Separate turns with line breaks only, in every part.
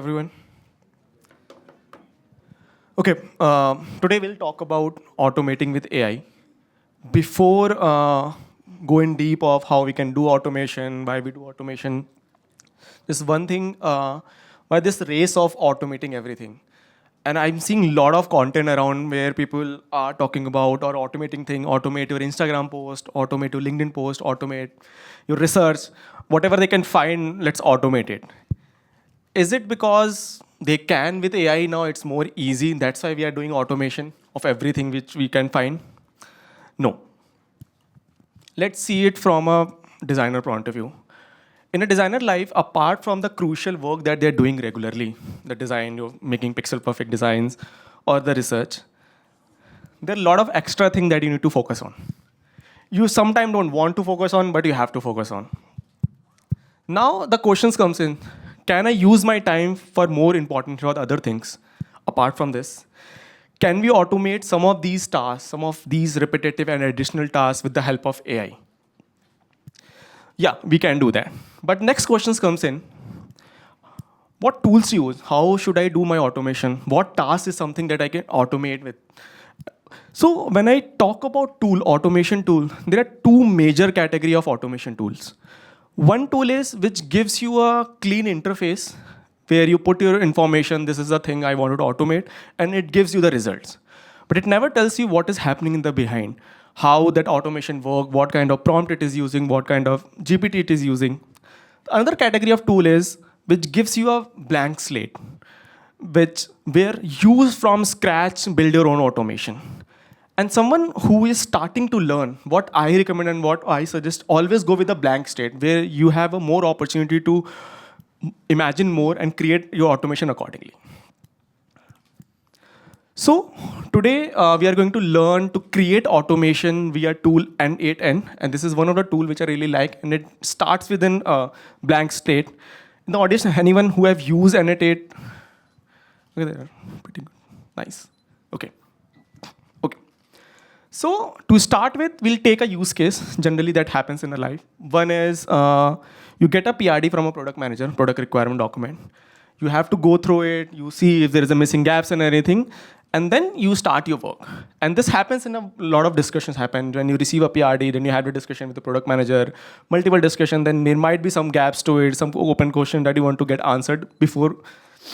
everyone. Okay, today we'll talk about automating with AI. Before going deep of how we can do automation, why we do automation, there's one thing, why this race of automating everything. And I'm seeing a lot of content around where people are talking about or automating thing, automate your Instagram post, automate your LinkedIn post, automate your research, whatever they can find, let's automate it. Is it because they can with AI now, it's more easy, that's why we are doing automation of everything which we can find? No. Let's see it from a designer point of view. In a designer life, apart from the crucial work that they're doing regularly, the design, you're making pixel perfect designs, or the research, there are a lot of extra things that you need to focus on. You sometimes don't want to focus on, but you have to focus on. Now the questions comes in, can I use my time for more important or other things apart from this? Can we automate some of these tasks, some of these repetitive and additional tasks with the help of AI? Yeah, we can do that. But next questions comes in, what tools use? How should I do my automation? What task is something that I can automate with? So when I talk about tool, automation tool, there are two major category of automation tools. One tool is which gives you a clean interface where you put your information, this is the thing I wanted to automate, and it gives you the results. But it never tells you what is happening in the behind, how that automation work, what kind of prompt it is using, what kind of GPT it is using. Another category of tool is which gives you a blank slate, where you from scratch build your own automation. And someone who is starting to learn, what I recommend and what I suggest, always go with a blank state where you have a more opportunity to imagine more and create your automation accordingly. So today we are going to learn to create automation via tool N8N, and this is one of the tool which I really like, and it starts within a blank state. In the audience, anyone who have used N8? Look at that, pretty good, nice. Okay. So to start with, we'll take a use case generally that happens in a life. One is you get a PRD from a product manager, product requirement document. You have to go through it, you see if there is a missing gaps and anything, and then you start your work. And this happens in a lot of discussions happen. When you receive a PRD, then you have a discussion with the product manager, multiple discussion, then there might be some gaps to it, some open question that you want to get answered before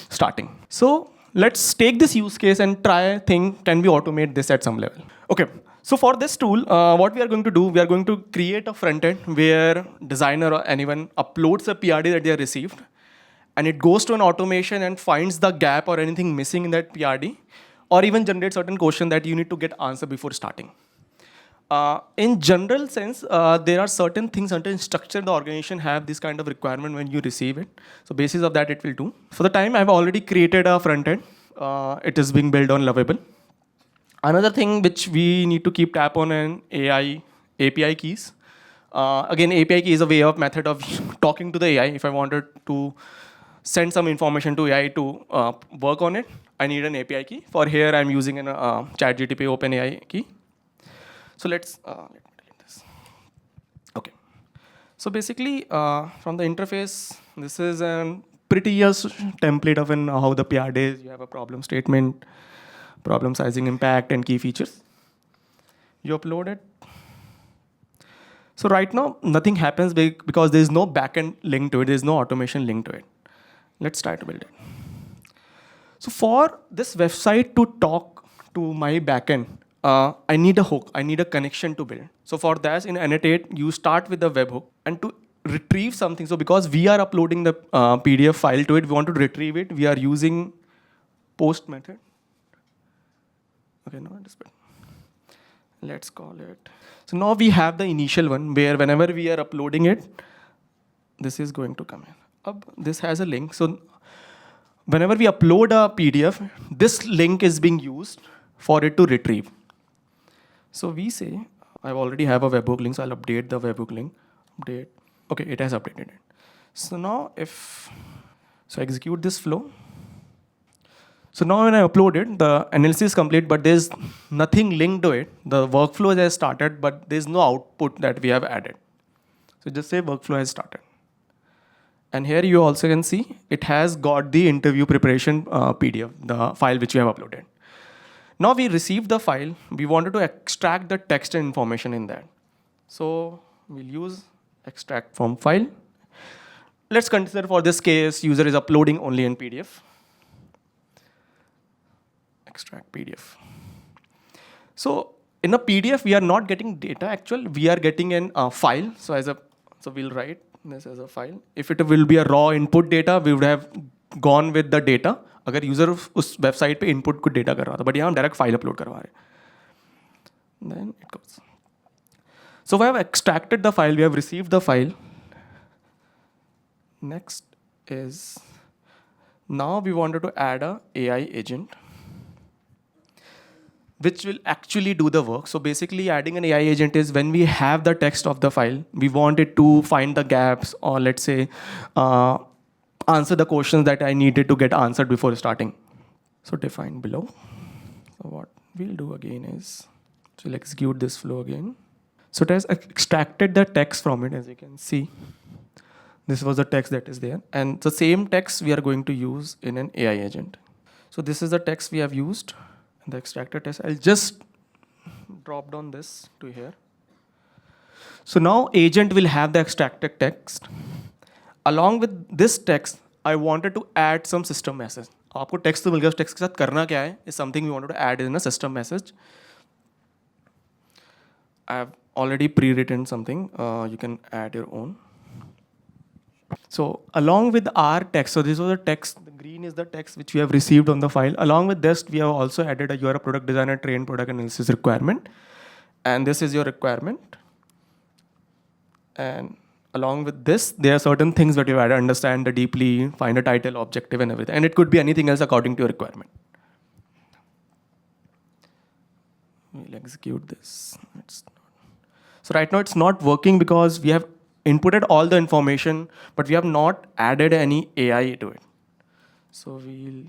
starting. So let's take this use case and try think, can we automate this at some level? Okay, so for this tool, what we are going to do, we are going to create a front end where designer or anyone uploads a PRD that they have received, and it goes to an automation and finds the gap or anything missing in that PRD, or even generate certain question that you need to get answer before starting. In general sense, there are certain things, certain structure the organization have this kind of requirement when you receive it. So basis of that it will do. For the time, I've already created a front end. It is being built on Lovable. Another thing which we need to keep tap on an AI API keys. Again, API key is a way of method of talking to the AI. If I wanted to send some information to AI to work on it, I need an API key. For here, I'm using an ChatGPT OpenAI key. So let me delete this. Okay. So basically, from the interface, this is a pretty template of how the PRD is. You have a problem statement, problem sizing, impact, and key features. You upload it. So right now, nothing happens because there is no backend link to it. There is no automation link to it. Let's try to build it. So for this website to talk to my backend, I need a hook. I need a connection to build. So for that, in Annotate, you start with the webhook. And to retrieve something, so because we are uploading the PDF file to it, we want to retrieve it. We are using post method. Okay, no, let's call it. So now we have the initial one where whenever we are uploading it, this is going to come in. This has a link. So whenever we upload a PDF, this link is being used for it to retrieve. So we say, I already have a webhook link, so I'll update the webhook link. Update. Okay, it has updated it. So now so execute this flow. So now when I upload it, the analysis is complete, but there's nothing linked to it. The workflow has started, but there's no output that we have added. So just say workflow has started. And here you also can see it has got the interview preparation PDF, the file which we have uploaded. Now we received the file. We wanted to extract the text and information in that. So we'll use extract from file. Let's consider for this case, user is uploading only in PDF. Extract PDF. So in a PDF, we are not getting data actual, we are getting an file. So we'll write this as a file. If it will be a raw input data, we would have gone with the data. अगर user उस website पे input को data कर रहा था, but यहाँ हम direct file upload करवा रहे हैं. Then it goes. So we have extracted the file, we have received the file. Next is, now we wanted to add a AI agent which will actually do the work. So basically adding an AI agent is when we have the text of the file, we want it to find the gaps, or let's say answer the questions that I needed to get answered before starting. So define below. So what we'll do again is, so we'll execute this flow again. So it has extracted the text from it, as you can see. This was the text that is there. And the same text we are going to use in an AI agent. So this is the text we have used in the extracted text. I'll just drop down this to here. So now agent will have the extracted text. Along with this text, I wanted to add some system message. आपको text तो मिल गया, उस text के साथ करना क्या है is something we wanted to add in a system message. I have already pre-written something. You can add your own. So along with our text, so this was the text, the green is the text which we have received on the file. Along with this, we have also added a, you are a product designer, trained product analysis requirement. And this is your requirement. And along with this, there are certain things that you have to understand the deeply, find a title, objective, and everything. And it could be anything else according to your requirement. We'll execute this. So right now it's not working because we have inputted all the information, but we have not added any AI to it. So we'll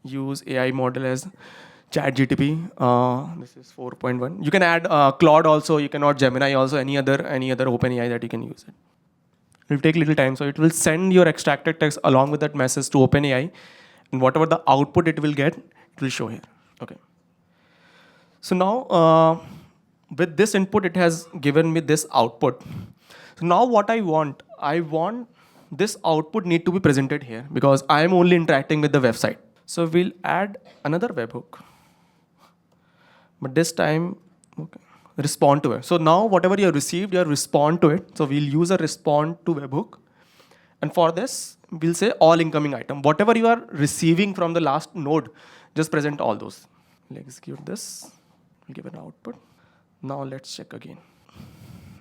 use AI model as ChatGTP. This is 4.1. You can add Claude also. You can add Gemini also. Any other OpenAI that you can use it. It will take a little time. So it will send your extracted text along with that message to OpenAI, and whatever the output it will get, it will show here. Okay. So now with this input, it has given me this output. So now what I want this output need to be presented here because I am only interacting with the website. So we'll add another webhook, but this time, okay, respond to it. So now whatever you have received, you respond to it. So we'll use a respond to webhook. And for this, we'll say all incoming item. Whatever you are receiving from the last node, just present all those. We'll execute this, we'll give an output. Now let's check again.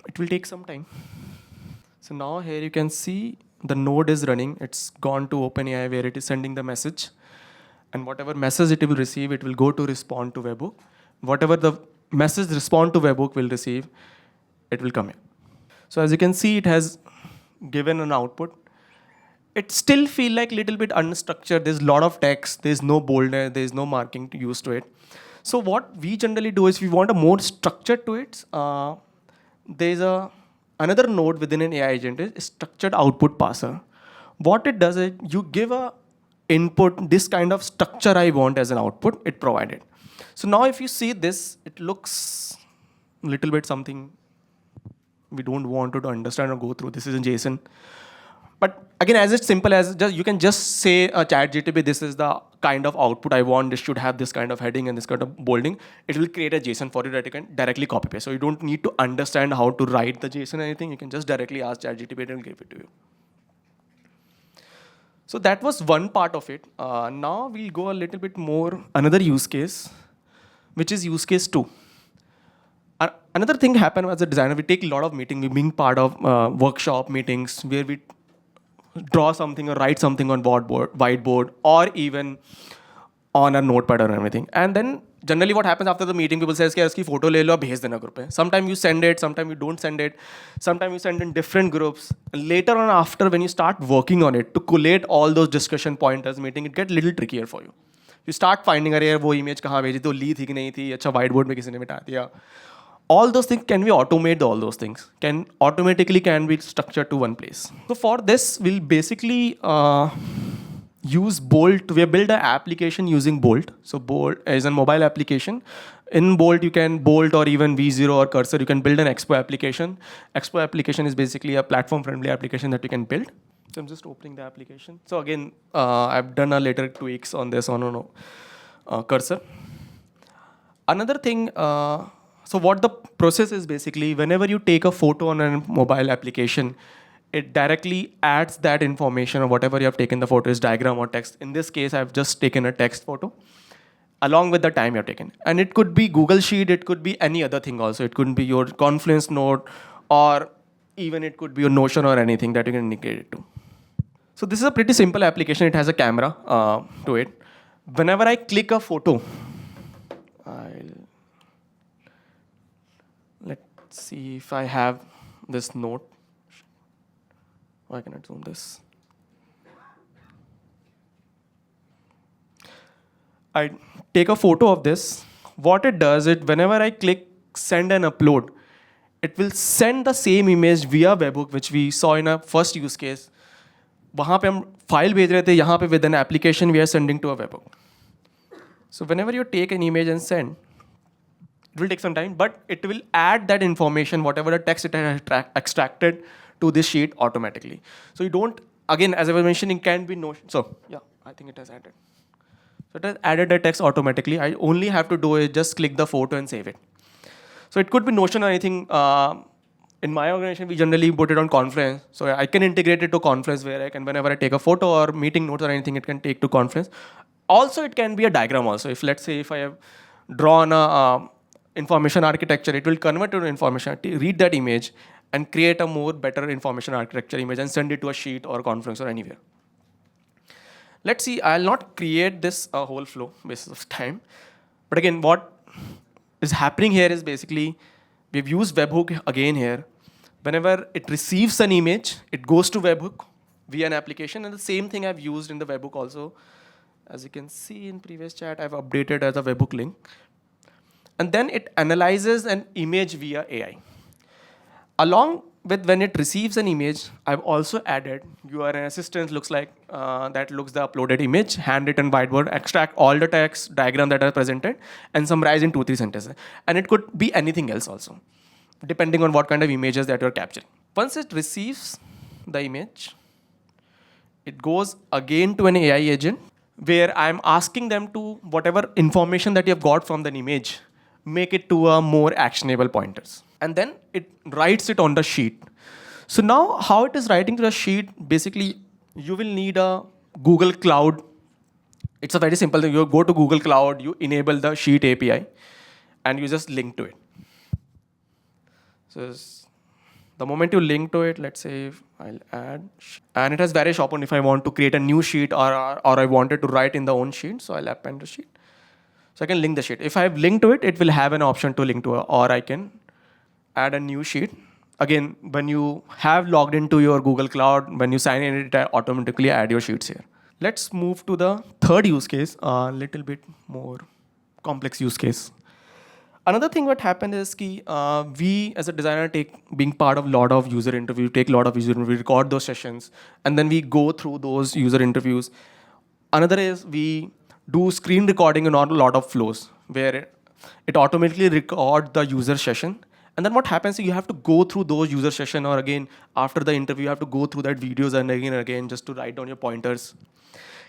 It will take some time. So now here you can see the node is running. It's gone to OpenAI where it is sending the message. And whatever message it will receive, it will go to respond to webhook. Whatever the message respond to webhook will receive, it will come in. So as you can see, it has given an output. It still feel like a little bit unstructured. There's a lot of text. There's no boldness. There's no marking to use to it. So what we generally do is we want a more structure to it. There's another node within an AI agent is structured output parser. What it does is you give a input, this kind of structure I want as an output, it provided. So now if you see this, it looks a little bit something we don't want to understand or go through. This is in JSON. But again, as it's simple as you can just say a ChatGTP, this is the kind of output I want. This should have this kind of heading and this kind of bolding. It will create a JSON for you that you can directly copy paste. So you don't need to understand how to write the JSON or anything. You can just directly ask ChatGTP and it will give it to you. So that was one part of it. Now we'll go a little bit more, another use case, which is use case 2. Another thing happened as a designer, we take a lot of meetings, we being part of workshop meetings where we draw something or write something on whiteboard, or even on a notepad or everything. And then generally what happens after the meeting, people say, iski photo le lo, bhej dena group mein. Sometimes you send it, sometimes you don't send it. Sometimes you send in different groups. And later on after, when you start working on it, to collate all those discussion pointers meeting, it gets a little trickier for you. You start finding, अरे वो image कहाँ भेजी थी, ली थी कि नहीं थी, अच्छा whiteboard में किसी ने मिटा दिया. all those things can we automate all those things can be structured to one place. So for this we'll basically use Bolt. We have built an application using Bolt. So Bolt is a mobile application. In Bolt you can Bolt or even V0 or Cursor, you can build an Expo application. Expo application is basically a platform friendly application that you can build. So I'm just opening the application. So again, I've done a later tweaks on this on Cursor. Another thing, so what the process is basically, whenever you take a photo on a mobile application, it directly adds that information or whatever you have taken the photo is diagram or text. In this case, I've just taken a text photo along with the time you have taken. And it could be Google Sheet, it could be any other thing also. It could be your Confluence note, or even it could be your Notion or anything that you can integrate it to. So this is a pretty simple application. It has a camera to it. Whenever I click a photo, let's see if I have this note. Why can I zoom this? I take a photo of this. What it does, whenever I click send and upload, it will send the same image via webhook, which we saw in our first use case. वहाँ पे हम file भेज रहे थे, यहाँ पे with an application we are sending to a webhook. So whenever you take an image and send, it will take some time, but it will add that information, whatever the text it has extracted, to this sheet automatically. So you don't, again, as I was mentioning, can be no. So yeah, I think it has added. So it has added the text automatically. I only have to do is just click the photo and save it. So it could be Notion or anything. In my organization, we generally put it on Confluence. So I can integrate it to Confluence, where I can, whenever I take a photo or meeting notes or anything, it can take to Confluence. Also, it can be a diagram also. If let's say if I have drawn a information architecture, it will convert to information, read that image, and create a more better information architecture image and send it to a sheet or Confluence or anywhere. Let's see, I'll not create this whole flow basis of time. But again, what is happening here is basically, we've used webhook again here. Whenever it receives an image, it goes to webhook via an application, and the same thing I've used in the webhook also. As you can see in previous chat, I've updated as a webhook link. And then it analyzes an image via AI. Along with when it receives an image, I've also added your assistant looks like that looks the uploaded image, handwritten whiteboard, extract all the text, diagram that are presented, and summarize in 2-3 sentences. And it could be anything else also, depending on what kind of images that you're capturing. Once it receives the image, it goes again to an AI agent, where I'm asking them to, whatever information that you have got from the image, make it to a more actionable pointers. And then it writes it on the sheet. So now how it is writing to the sheet, basically you will need a Google Cloud. It's a very simple thing. You go to Google Cloud, you enable the Sheet API, and you just link to it. So the moment you link to it, let's say I'll add, and it has various options if I want to create a new sheet or I wanted to write in the own sheet. So I'll append the sheet. So I can link the sheet. If I have linked to it, it will have an option to link to it, or I can add a new sheet. Again, when you have logged into your Google Cloud, when you sign in, it automatically add your sheets here. Let's move to the third use case, a little bit more complex use case. Another thing what happened is we as a designer being part of a lot of user interviews, take a lot of user interviews, record those sessions, and then we go through those user interviews. Another is we do screen recording in a lot of flows, where it automatically records the user session. And then what happens is you have to go through those user session, or again, after the interview, you have to go through that videos and again, just to write down your pointers.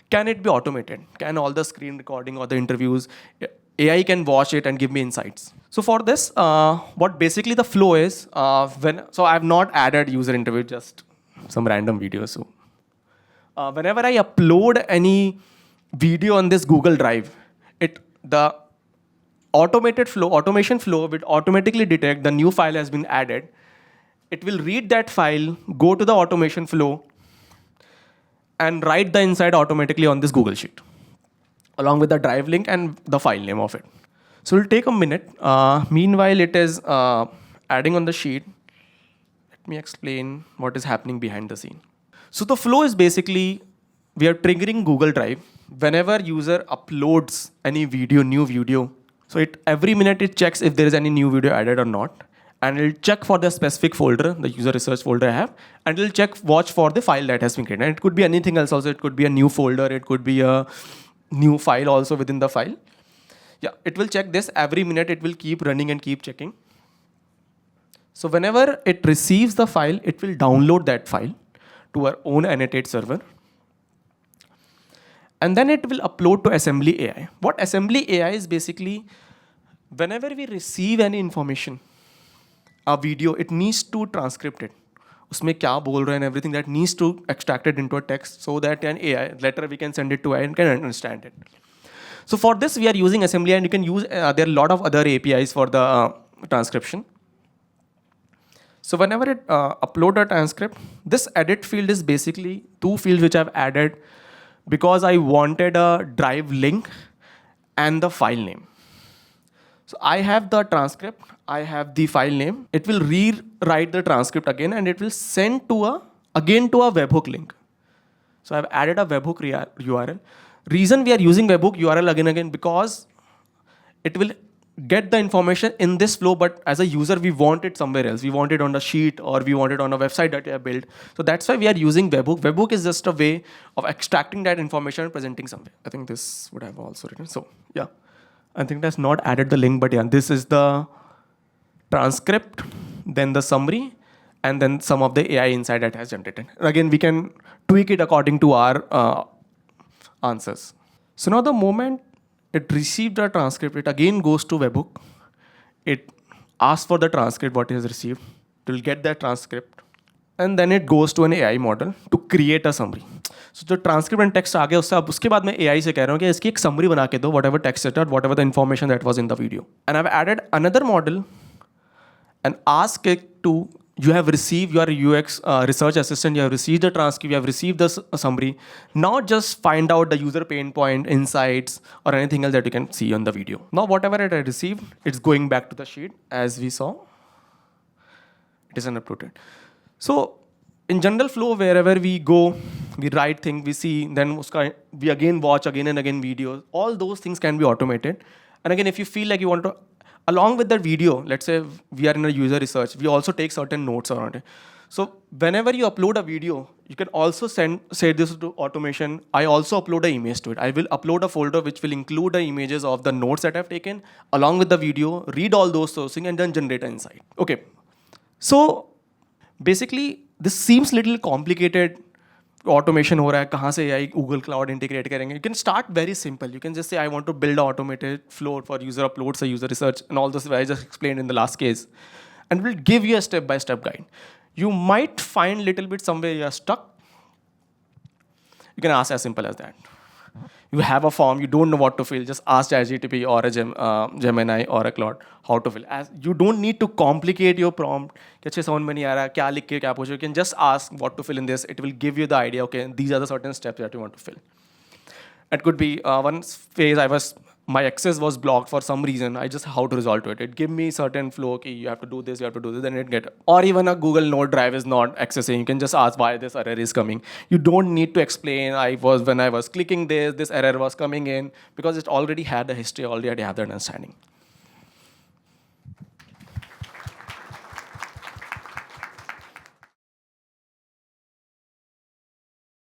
Can it be automated? Can all the screen recording or the interviews, AI can watch it and give me insights? So for this, what basically the flow is, so I have not added user interview, just some random videos. So whenever I upload any video on this Google Drive, the automation flow will automatically detect the new file has been added. It will read that file, go to the automation flow, and write the inside automatically on this Google Sheet, along with the drive link and the file name of it. So it'll take a minute. Meanwhile, it is adding on the sheet. Let me explain what is happening behind the scene. So the flow is basically, we are triggering Google Drive. Whenever user uploads any video, new video, So every minute it checks if there is any new video added or not. And it'll check for the specific folder, the user research folder I have, and it'll watch for the file that has been created. And it could be anything else also. It could be a new folder. It could be a new file also within the file. Yeah, it will check this every minute. It will keep running and keep checking. So whenever it receives the file, it will download that file to our own annotate server. And then it will upload to Assembly AI. What Assembly AI is basically, whenever we receive any information, a video, it needs to transcript it. Usme kya bol raha and everything, that needs to extract it into a text so that an AI, later we can send it to AI and can understand it. So for this, we are using Assembly, and you can use, there are a lot of other APIs for the transcription. So whenever it upload a transcript, this edit field is basically two fields which I've added because I wanted a drive link and the file name. So I have the transcript, I have the file name. It will rewrite the transcript again, and it will send to again to a webhook link. So I've added a webhook URL. Reason we are using webhook URL again because it will get the information in this flow, but as a user, we want it somewhere else. We want it on the sheet, or we want it on a website that we have built. So that's why we are using webhook. Webhook is just a way of extracting that information and presenting somewhere. I think this would have also written. So yeah, I think that's not added the link, but yeah, this is the transcript, then the summary, and then some of the AI inside that has generated. Again, we can tweak it according to our answers. So now the moment it received the transcript, it again goes to webhook. It asks for the transcript, what it has received. It will get that transcript. And then it goes to an AI model to create a summary. So the transcript and text आ गया, उससे अब उसके बाद मैं AI से कह रहा हूँ कि इसकी एक summary बना के दो, whatever text it or whatever the information that was in the video. And I've added another model and ask it to, you have received your UX research assistant, you have received the transcript, you have received the summary. Now just find out the user pain point, insights, or anything else that you can see on the video. Now whatever it I received, it's going back to the sheet as we saw. It is uploaded. So in general flow, wherever we go, we write things, we see, then we again watch again and again videos. All those things can be automated. And again, if you feel like you want to, along with that video, let's say we are in a user research, we also take certain notes around it. So whenever you upload a video, you can also say this to automation. I also upload an image to it. I will upload a folder which will include the images of the notes that I've taken along with the video, read all those sourcing, and then generate an insight. Okay. So basically, this seems little complicated. Automation हो रहा है, कहाँ से AI Google Cloud integrate करेंगे? You can start very simple. You can just say, I want to build an automated flow for user uploads, user research, and all this I just explained in the last case. And we'll give you a step-by-step guide. You might find little bit somewhere you're stuck. You can ask as simple as that. You have a form, you don't know what to fill, just ask ChatGPT or a Gemini or a Claude how to fill. As you don't need to complicate your prompt. You can just ask what to fill in this. It will give you the idea, okay, these are the certain steps that you want to fill. It could be one phase my access was blocked for some reason. I just how to resolve to it. It give me certain flow, okay, you have to do this, you have to do this, then it get. Or even a Google Note drive is not accessing. You can just ask why this error is coming. You don't need to explain, when I was clicking this error was coming in, because it already had the history, already have the understanding.